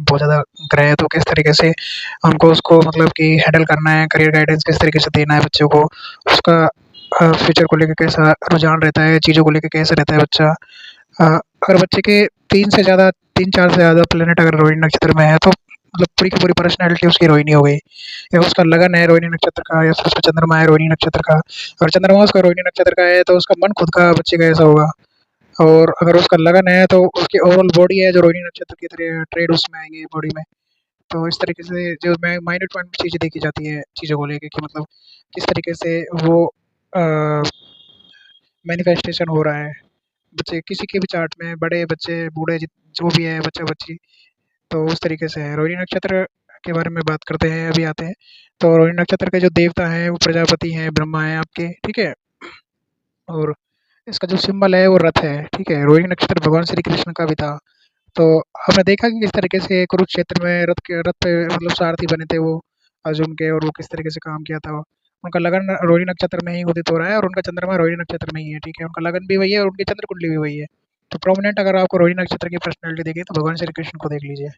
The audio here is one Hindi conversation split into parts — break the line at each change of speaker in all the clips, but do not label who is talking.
बहुत ज़्यादा ग्रह है, तो किस तरीके से हमको उसको मतलब कि हैंडल करना है, करियर गाइडेंस किस तरीके से देना है बच्चों को, उसका फ्यूचर को लेके कैसा रुझान रहता है, चीज़ों को लेके कैसे रहता है बच्चा। अ, अगर बच्चे के 3 से ज़्यादा 3-4 से ज़्यादा प्लैनेट अगर रोहिणी नक्षत्र में है, तो मतलब पूरी की पूरी पर्सनैलिटी उसकी रोहिणी हो गई। या उसका लगन है रोहिणी नक्षत्र का, या फिर उसका चंद्रमा है रोहिणी नक्षत्र का। अगर चंद्रमा उसका रोहिणी नक्षत्र का है, तो उसका मन खुद का बच्चे का ऐसा होगा। और अगर उसका लगन है, तो उसकी ओवरऑल बॉडी है जो रोहिणी नक्षत्र की तरह ट्रेड उसमें आएँगे बॉडी में। तो इस तरीके से जो माइन्यूट पॉइंट चीज़ें देखी जाती हैं चीज़ों को लेके कि मतलब किस तरीके से वो अ, मैनिफेस्टेशन हो रहा है। बच्चे किसी के भी चार्ट में बड़े बच्चे, बूढ़े जो भी है बच्चा-बच्ची, तो उस तरीके से है। रोहिणी नक्षत्र के बारे में बात करते हैं, अभी आते हैं। तो रोहिणी नक्षत्र के जो देवता हैं वो प्रजापति हैं, ब्रह्मा हैं आपके, ठीक है? और इसका जो सिंबल है वो रथ है, ठीक है? रोहिणी नक्षत्र भगवान श्री कृष्ण का भी था। तो आपने देखा कि किस तरीके से कुरुक्षेत्र में रथ पे मतलब सारथी बने थे वो अर्जुन के, और वो किस तरीके से काम किया था। उनका लगन रोहिणी नक्षत्र में ही उदित हो रहा है, और उनका चंद्रमा रोहिणी नक्षत्र में ही है, ठीक है? उनका लगन भी वही है और उनकी चंद्र कुंडली भी वही है। तो प्रोमिनेंट अगर आपको रोहिणी नक्षत्र की पर्सनैलिटी दिखे तो भगवान श्री कृष्ण को देख लीजिए।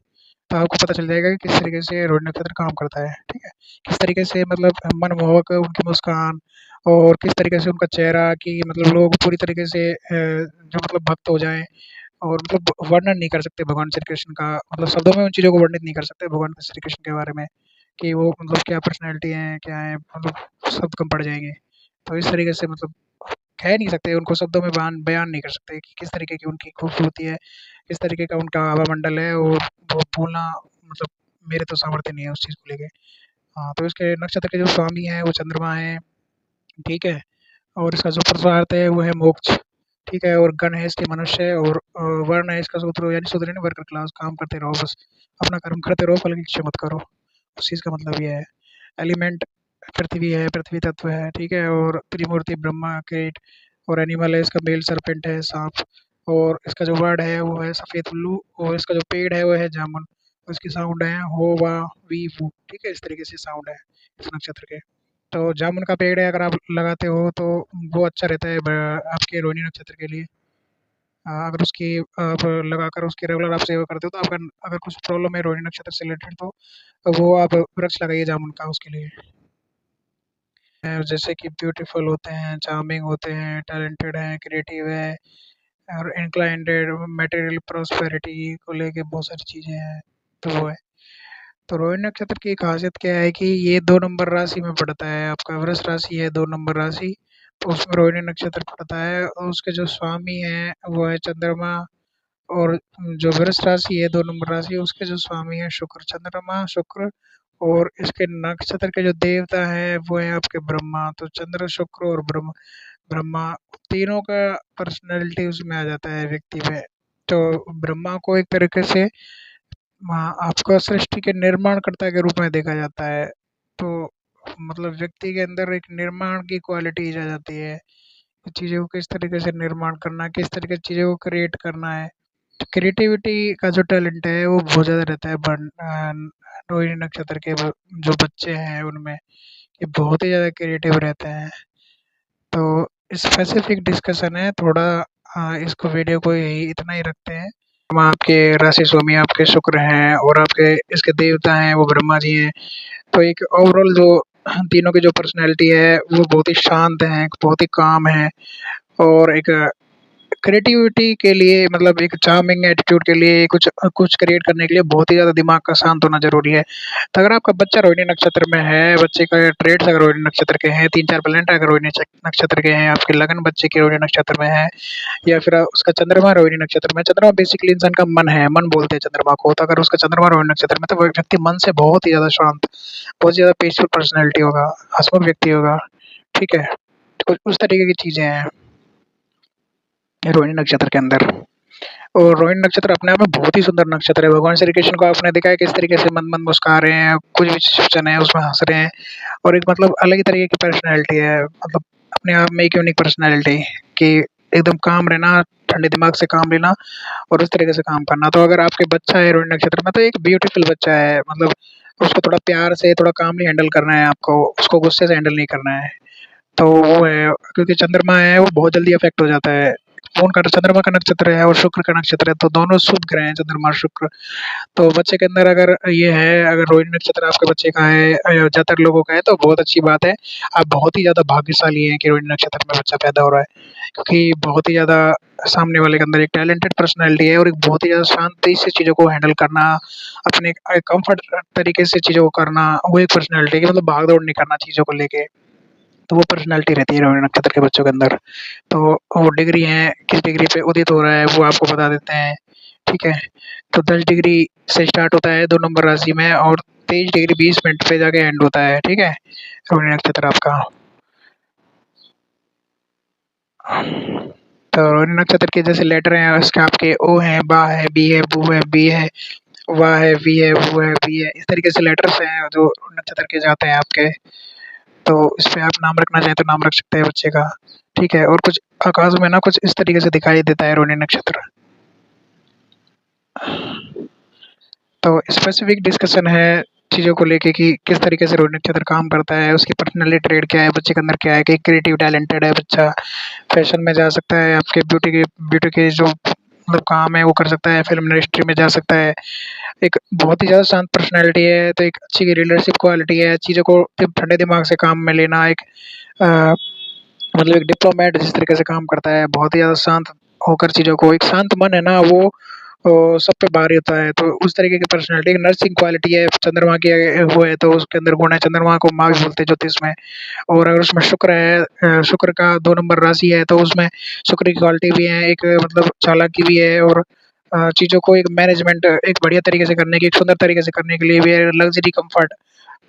तो आपको पता चल जाएगा कि किस तरीके से रोहिणी नक्षत्र काम करता है, ठीक है? किस तरीके से मतलब मनमोहक उनकी मुस्कान, और किस तरीके से उनका चेहरा कि मतलब लोग पूरी तरीके से जो मतलब भक्त हो जाएँ, और मतलब वर्णन नहीं कर सकते भगवान श्री कृष्ण का, मतलब शब्दों में उन चीज़ों को वर्णित नहीं कर सकते भगवान श्री कृष्ण के बारे में, कि वो मतलब क्या पर्सनैलिटी है, क्या है, मतलब शब्द कम पड़ जाएँगे। तो इस तरीके से मतलब कह नहीं सकते, उनको शब्दों में बयान नहीं कर सकते कि किस तरीके की उनकी खूबसूरती है, किस तरीके का उनका हवामंडल है, और वो बोलना मतलब मेरे तो सामर्थ्य नहीं है उस चीज़ को लेके। हाँ, तो इसके नक्षत्र के जो स्वामी हैं वो चंद्रमा हैं, ठीक है? और इसका जो पुरुषार्थ है वो है मोक्ष, ठीक है? और गण है इसके मनुष्य, और वर्ण है इसका शूद्र, यानी शूद्र यानी वर्कर क्लास, काम करते रहो बस, अपना कर्म करते रहो, फल की इच्छा मत करो। उस चीज़ का मतलब ये है। एलिमेंट पृथ्वी है, पृथ्वी तत्व है, ठीक है? और त्रिमूर्ति ब्रह्मा कीट, और एनिमल है इसका मेल सर्पेंट है साँप, और इसका जो वर्ड है वो है सफ़ेद उल्लू, और इसका जो पेड़ है वो है जामुन। और इसकी साउंड है हो, वा, वी, वू, ठीक है? इस तरीके से साउंड है इस नक्षत्र के। तो जामुन का पेड़ है अगर आप लगाते हो तो वो अच्छा रहता है आपके रोहिणी नक्षत्र के लिए। अगर उसकी आप लगाकर उसकी रेगुलर आप सेवा करते हो, तो आपका अगर कुछ प्रॉब्लम है रोहिणी नक्षत्र से रिलेटेड, तो वो आप वृक्ष लगाइए जामुन का उसके लिए। जैसे कि ब्यूटीफुल होते हैं, चार्मिंग होते हैं, टैलेंटेड हैं, क्रिएटिव है, और इंक्लाइंडेड, मटेरियल प्रॉस्पेरिटी को लेके बहुत सारी चीज़ें हैं, तो वो है। तो रोहिणी नक्षत्र की खासियत क्या है कि ये 2 नंबर राशि में पड़ता है, आपका वृष राशि है 2 नंबर राशि, तो उसमें रोहिणी नक्षत्र पड़ता है, और उसके जो स्वामी हैं वो है चंद्रमा, और जो वृष राशि है 2 नंबर राशि, उसके जो स्वामी है शुक्र, चंद्रमा, शुक्र, और इसके नक्षत्र के जो देवता हैं वो हैं आपके ब्रह्मा। तो चंद्र, शुक्र और ब्रह्मा तीनों का पर्सनैलिटी उसमें आ जाता है व्यक्ति में। तो ब्रह्मा को एक तरीके से आपको सृष्टि के निर्माणकर्ता के रूप में देखा जाता है। तो मतलब व्यक्ति के अंदर एक निर्माण की क्वालिटीज़ आ जाती है, कि चीज़ों को किस तरीके से निर्माण करना है, किस तरीके से चीज़ों को क्रिएट करना है। तो क्रिएटिविटी का जो टैलेंट है वो बहुत ज़्यादा रहता है रोहिणी नक्षत्र के जो बच्चे हैं उनमें, ये बहुत ही ज़्यादा क्रिएटिव रहते हैं। तो स्पेसिफिक डिस्कशन है थोड़ा, इसको वीडियो को यही इतना ही रखते हैं। हम आपके राशि स्वामी आपके शुक्र हैं, और आपके इसके देवता हैं वो ब्रह्मा जी हैं। तो एक ओवरऑल जो तीनों की जो पर्सनैलिटी है वो बहुत ही शांत है, बहुत ही काम है, और एक क्रिएटिविटी के लिए मतलब एक चार्मिंग एटीट्यूड के लिए कुछ कुछ क्रिएट करने के लिए बहुत ही ज़्यादा दिमाग का शांत होना ज़रूरी है। तो अगर आपका बच्चा रोहिणी नक्षत्र में है, बच्चे का ट्रेड्स अगर रोहिणी नक्षत्र के हैं, 3-4 प्लैनेट अगर रोहिणी नक्षत्र के हैं, आपकी लगन बच्चे की रोहिणी नक्षत्र में है, या फिर उसका चंद्रमा रोहिणी नक्षत्र में। चंद्रमा बेसिकली इंसान का मन है, मन बोलते हैं चंद्रमा को। तो अगर उसका चंद्रमा रोहिणी नक्षत्र में, तो वो व्यक्ति मन से बहुत ही ज़्यादा शांत, बहुत ज़्यादा पीसफुल पर्सनैलिटी होगा, हँसमुख व्यक्ति होगा, ठीक है? तो कुछ उस तरीके की चीज़ें हैं रोहिणी नक्षत्र के अंदर। और रोहिणी नक्षत्र अपने आप में बहुत ही सुंदर नक्षत्र है। भगवान श्री कृष्ण को आपने देखा है किस तरीके से मंद-मंद मुस्कुरा रहे हैं, कुछ भी सिचुएशन है उसमें हँस रहे हैं, और एक मतलब अलग ही तरीके की पर्सनैलिटी है, मतलब अपने आप में एक यूनिक पर्सनैलिटी, कि एकदम काम रहना, ठंडे दिमाग से काम लेना, और उस तरीके से काम करना। तो अगर आपके बच्चा है रोहिणी नक्षत्र में, तो एक ब्यूटीफुल बच्चा है, मतलब उसको थोड़ा प्यार से, थोड़ा कामली हैंडल करना है आपको, उसको गुस्से से हैंडल नहीं करना है। तो वो है, क्योंकि चंद्रमा है वो बहुत जल्दी अफ़ेक्ट हो जाता है, मून का चंद्रमा का नक्षत्र है और शुक्र का नक्षत्र है, तो दोनों शुभ ग्रह हैं चंद्रमा और शुक्र। तो बच्चे के अंदर अगर ये है, अगर रोहिणी नक्षत्र आपके बच्चे का है ज़्यादातर लोगों का है तो बहुत अच्छी बात है। आप बहुत ही ज़्यादा भाग्यशाली हैं कि रोहिणी नक्षत्र में बच्चा पैदा हो रहा है। क्योंकि बहुत ही ज़्यादा सामने वाले के अंदर एक टैलेंटेड पर्सनैलिटी है और एक बहुत ही ज़्यादा शांति से चीज़ों को हैंडल करना, अपने कम्फर्ट तरीके से चीज़ों को करना, वो एक पर्सनैलिटी है कि मतलब भाग-दौड़ नहीं करना चीज़ों को लेके। तो वो पर्सनैलिटी रहती है रोहिणी नक्षत्र के बच्चों के अंदर। तो वो डिग्री है, किस डिग्री पे उदित हो रहा है वो आपको बता देते हैं, ठीक है? तो 10 डिग्री से स्टार्ट होता है 2 नंबर राशि में और 23 डिग्री 20 मिनट पे जाके एंड होता है, ठीक है? रोहिणी नक्षत्र आपका। तो रोहिणी नक्षत्र के जैसे लेटर हैं उसके आपके ओ हैं, बा है, बी है, बू है, बी है, वा है, वी है, वू है, वी है, इस तरीके से लेटर्स हैं जो नक्षत्र के जाते हैं आपके। तो इसपे आप नाम रखना चाहें तो नाम रख सकते हैं बच्चे का, ठीक है? और कुछ आकाश में ना कुछ इस तरीके से दिखाई देता है रोहिणी नक्षत्र। तो स्पेसिफिक डिस्कशन है चीज़ों को लेके कि किस तरीके से रोहिणी नक्षत्र काम करता है, उसकी पर्सनैलिटी ट्रेट क्या है, बच्चे के अंदर क्या है कि क्रिएटिव टैलेंटेड है बच्चा, फैशन में जा सकता है, आपके ब्यूटी के जो मतलब काम है वो कर सकता है, फ़िल्म इंडस्ट्री में जा सकता है। एक बहुत ही ज़्यादा शांत पर्सनैलिटी है, तो एक अच्छी लीडरशिप क्वालिटी है, चीज़ों को ठंडे दिमाग से काम में लेना, एक अ, मतलब एक डिप्लोमेट जिस तरीके से काम करता है, बहुत ही ज़्यादा शांत होकर चीज़ों को एक शांत मन है ना वो सब पे भारी होता है, तो उस तरीके की पर्सनैलिटी एक नर्सिंग क्वालिटी है, चंद्रमा की वो है तो उसके अंदर गुण है, चंद्रमा को माँ भी बोलते हैं ज्योतिष में। और अगर उसमें शुक्र है शुक्र का 2 नंबर राशि है तो उसमें शुक्र की क्वालिटी भी है, एक मतलब चालाकी भी है और चीज़ों को एक मैनेजमेंट एक बढ़िया तरीके से करने की, एक सुंदर तरीके से करने के लिए भी है, लग्ज़री कम्फ़र्ट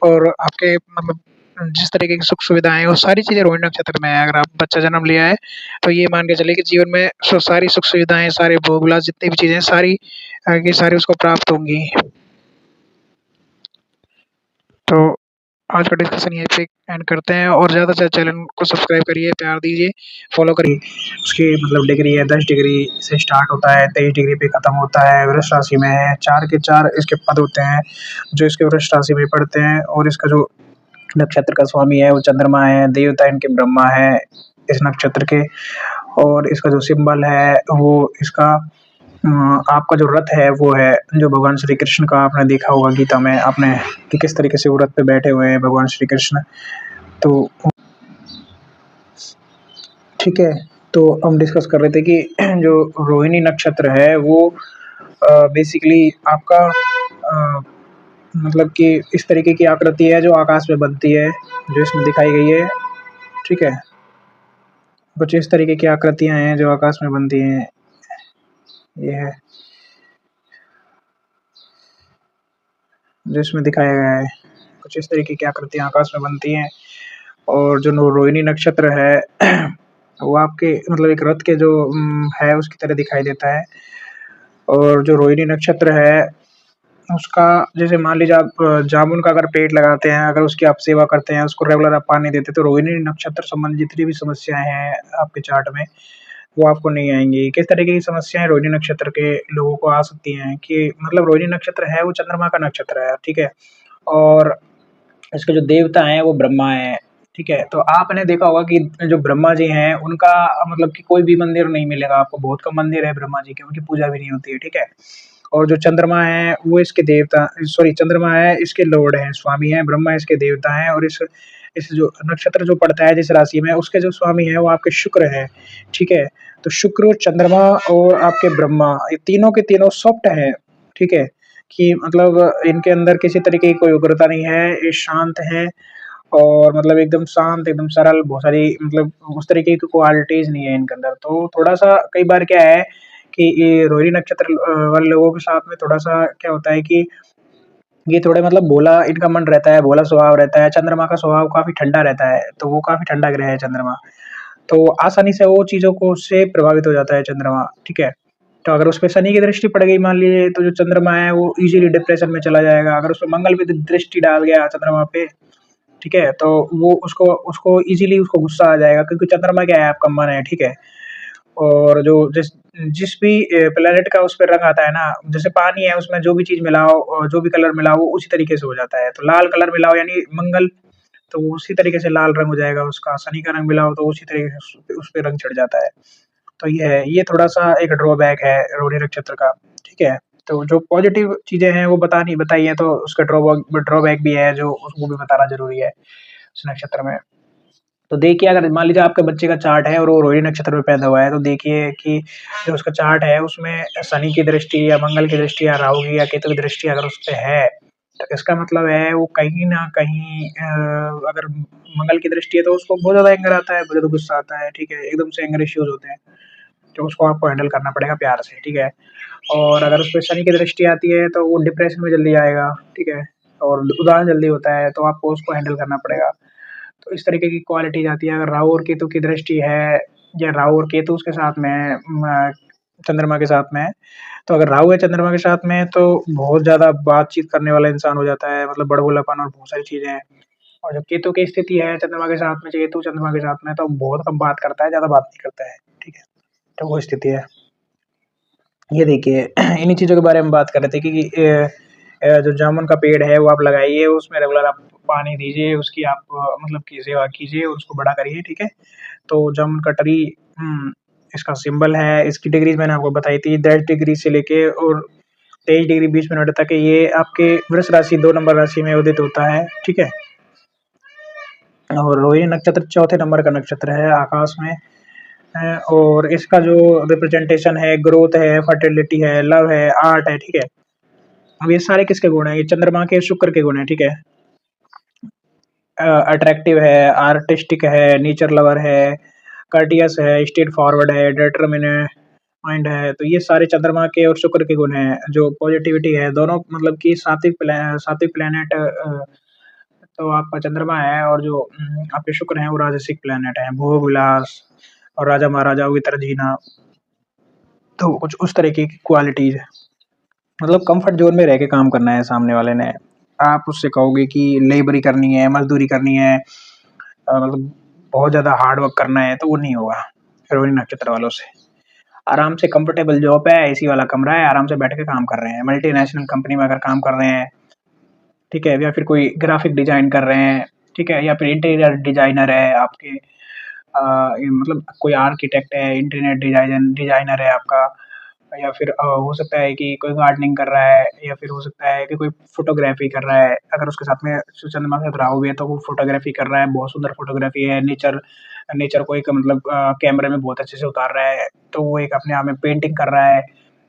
और आपके मतलब जिस तरीके की सुख-सुविधाएँ हैं, वो सारी चीज़ें रोहिणी नक्षत्र में है। अगर आप बच्चा जन्म लिया है, तो ये मान के चलिए कि जीवन में सारी सुख-सुविधाएँ, सारे भोग-विलास जितनी भी चीज़ें हैं, सारी की सारी उसको प्राप्त होंगी। तो आज का डिस्कशन यहीं पे एंड करते हैं और ज़्यादा से ज़्यादा चैनल को सब्सक्राइब करिए, प्यार दीजिए, फ़ॉलो करिए। उसकी मतलब डिग्री है 10 डिग्री से स्टार्ट होता है, 23 डिग्री पे खत्म होता है, वृष राशि में है, 4 के 4 इसके पद होते हैं, जो इसके वृष राशि में पड़ते हैं और इसका जो नक्षत्र का स्वामी है वो चंद्रमा है, देवता इनके ब्रह्मा है इस नक्षत्र के और इसका जो सिंबल है वो इसका आपका जो रथ है वो है जो भगवान श्री कृष्ण का आपने देखा होगा गीता में आपने कि किस तरीके से वो रथ पे बैठे हुए हैं भगवान श्री कृष्ण। तो ठीक है, तो हम डिस्कस कर रहे थे कि जो रोहिणी नक्षत्र है वो बेसिकली आपका मतलब कि इस तरीके की आकृति है जो आकाश में बनती है, जो इसमें दिखाई गई है, ठीक है? कुछ इस तरीके की आकृतियाँ हैं जो आकाश में बनती हैं, ये है, जो इसमें दिखाया गया है। कुछ इस तरीके की आकृतियाँ आकाश में बनती हैं और जो नो रोहिणी नक्षत्र है वो आपके मतलब एक रथ के जो है उसकी तरह दिखाई देता है और जो रोहिणी नक्षत्र है उसका जैसे मान लीजिए आप जामुन का अगर पेड़ लगाते हैं, अगर उसकी आप सेवा करते हैं, उसको रेगुलर आप पानी देते हैं, तो रोहिणी नक्षत्र संबंधित जितनी भी समस्याएँ हैं आपके चार्ट में, वो आपको नहीं आएँगी। किस तरीके की समस्याएँ रोहिणी नक्षत्र के लोगों को आ सकती हैं कि मतलब रोहिणी नक्षत्र है वो चंद्रमा का नक्षत्र है, ठीक है? और इसके जो देवता हैं वो ब्रह्मा हैं, ठीक है? तो आपने देखा होगा कि जो ब्रह्मा जी हैं उनका मतलब कि कोई भी मंदिर नहीं मिलेगा आपको, बहुत कम मंदिर है ब्रह्मा जी के, उनकी पूजा भी नहीं होती है, ठीक है? और जो चंद्रमा है वो इसके देवता सॉरी चंद्रमा है इसके लॉर्ड हैं, स्वामी हैं, ब्रह्मा इसके देवता हैं और इस जो नक्षत्र जो पड़ता है जिस राशि में उसके जो स्वामी हैं वो आपके शुक्र हैं, ठीक है? तो शुक्र, चंद्रमा और आपके ब्रह्मा ये तीनों के तीनों सॉफ्ट हैं, ठीक है? कि मतलब इनके अंदर किसी तरीके की कोई उग्रता नहीं है, ये शांत हैं और मतलब एकदम शांत, एकदम सरल, बहुत सारी मतलब उस तरीके की क्वालिटीज़ नहीं है इनके अंदर। तो थोड़ा-सा कई बार क्या है कि ये रोहिणी नक्षत्र वाले लोगों के साथ में थोड़ा-सा क्या होता है कि ये थोड़े मतलब भोला इनका मन रहता है, भोला स्वभाव रहता है, चंद्रमा का स्वभाव काफ़ी ठंडा रहता है, तो वो काफ़ी ठंडा ग्रह है चंद्रमा। तो आसानी से वो चीज़ों को से प्रभावित हो जाता है चंद्रमा, ठीक है? तो अगर उसपे शनि की दृष्टि पड़ गई मान लीजिए तो जो चंद्रमा है वो ईज़िली डिप्रेशन में चला जाएगा। अगर उसपे मंगल भी द दृष्टि डाल गया चंद्रमा पे, ठीक है? तो वो उसको उसको ईज़िली उसको गुस्सा आ जाएगा क्योंकि चंद्रमा क्या है आपका मन है, ठीक है? और जो जिस जिस भी प्लैनेट का उस पे रंग आता है ना, जैसे पानी है उसमें जो भी चीज़ मिलाओ जो भी कलर मिलाओ वो उसी तरीके से हो जाता है। तो लाल कलर मिलाओ यानी मंगल, तो वो उसी तरीके से लाल रंग हो जाएगा उसका, शनि का रंग मिलाओ तो उसी तरीके से उसपे रंग चढ़ जाता है। तो ये थोड़ा-सा एक ड्रॉबैक है रोहिणी नक्षत्र का, ठीक है? तो जो पॉज़िटिव चीज़ें हैं वो बताई हैं, तो उसका ड्रॉबैक भी है जो उसको भी बताना ज़रूरी है उस नक्षत्र में। तो देखिए, अगर मान लीजिए आपके बच्चे का चार्ट है और वो रोहिणी नक्षत्र में पैदा हुआ है, तो देखिए कि जो उसका चार्ट है उसमें शनि की दृष्टि या मंगल की दृष्टि या राहु की या केतु की दृष्टि अगर उस पे है, तो इसका मतलब है वो कहीं न कहीं अगर मंगल की दृष्टि है तो उसको बहुत ज़्यादा एंगर आता है, बहुत ज़्यादा गुस्सा आता है, ठीक है? एकदम से एंगर इश्यूज़ होते हैं, तो उसको आपको हैंडल करना पड़ेगा प्यार से, ठीक है? और अगर उसपे शनि की दृष्टि आती है तो वो डिप्रेशन में जल्दी जाएगा, ठीक है? और उदास जल्दी होता है, तो आपको उसको हैंडल करना पड़ेगा। तो इस तरीके की क्वालिटीज़ आती है। अगर राहु और केतु की दृष्टि है या राहु और केतु उसके साथ में है चंद्रमा के साथ में है, तो अगर राहु है चंद्रमा के साथ में है तो बहुत ज़्यादा बातचीत करने वाला इंसान हो जाता है, मतलब बड़बोलापन और बहुत सारी चीज़ें हैं। और जब केतु की स्थिति है चंद्रमा के साथ में, केतु चंद्रमा के साथ में, तो बहुत कम बात करता है, ज़्यादा बात नहीं करता है, ठीक है? तो वो स्थिति है। ये देखिए इन्हीं चीज़ों के बारे में बात कर रहे थे कि जो जामुन का पेड़ है वो आप लगाइए, उसमें रेगुलर आप पानी दीजिए, उसकी आप मतलब की सेवा कीजिए, उसको बड़ा करिए, ठीक है? तो जामुन का ट्री इसका सिंबल है, इसकी डिग्रीज़ मैंने आपको बताई थी, 10 डिग्री से लेके और 23 डिग्री 20 मिनट तक ये आपके वृष राशि 2 नंबर राशि में उदित होता है, ठीक है? और रोहिणी नक्षत्र चौथे नंबर का नक्षत्र है आकाश में है और इसका जो रिप्रेजेंटेशन है, ग्रोथ है, फर्टिलिटी है, लव है, आर्ट है, ठीक है? अब ये सारे किसके गुण हैं? ये चंद्रमा के शुक्र के गुण हैं, ठीक है? अट्रैक्टिव है, आर्टिस्टिक है, नेचर लवर है, कर्टियस है, स्ट्रेट फॉरवर्ड है, डिटरमिनेट है, तो ये सारे चंद्रमा के और शुक्र के गुण हैं। जो पॉजिटिविटी है, दोनों मतलब कि सात्विक प्लैनेट तो आपका चंद्रमा है और जो आपके शुक्र हैं, वो राजसिक प्लैनेट हैं, भोग-विलास और राजा-महाराजाओं की तरह जीना, तो कुछ उस तरीके की क्वालिटीज़ है। मतलब कम्फर्ट ज़ोन में रह के काम करना है सामने वाले ने। आप उससे कहोगे कि लेबरी करनी है, मज़दूरी करनी है मतलब बहुत ज़्यादा हार्ड वर्क करना है, तो वो नहीं होगा, रोहिणी नक्षत्र वालों से। आराम से कंफर्टेबल जॉब है, एसी वाला कमरा है, आराम से बैठ के काम कर रहे हैं। मल्टीनेशनल कंपनी में अगर काम कर रहे हैं, ठीक है? या फिर कोई ग्राफ़िक डिज़ाइन कर रहे हैं, ठीक है? या फिर इंटीरियर डिज़ाइनर है आपके ये मतलब कोई आर्किटेक्ट है, इंटीरियर डिज़ाइनर है आपका या फिर हो सकता है कि कोई गार्डनिंग कर रहा है या फिर हो सकता है कि कोई फ़ोटोग्राफ़ी कर रहा है। अगर उसके साथ में चंद्रमा के साथ राहु भी है तो वो फ़ोटोग्राफ़ी कर रहा है, बहुत सुंदर फ़ोटोग्राफ़ी है, नेचर नेचर को एक मतलब कैमरे में बहुत अच्छे से उतार रहा है, तो वो एक अपने आप में पेंटिंग कर रहा है,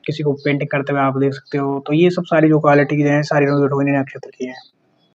किसी को पेंटिंग करते हुए आप देख सकते हो। तो ये सब सारी जो क्वालिटीज़ हैं, सारी रोहिणी नक्षत्र की हैं।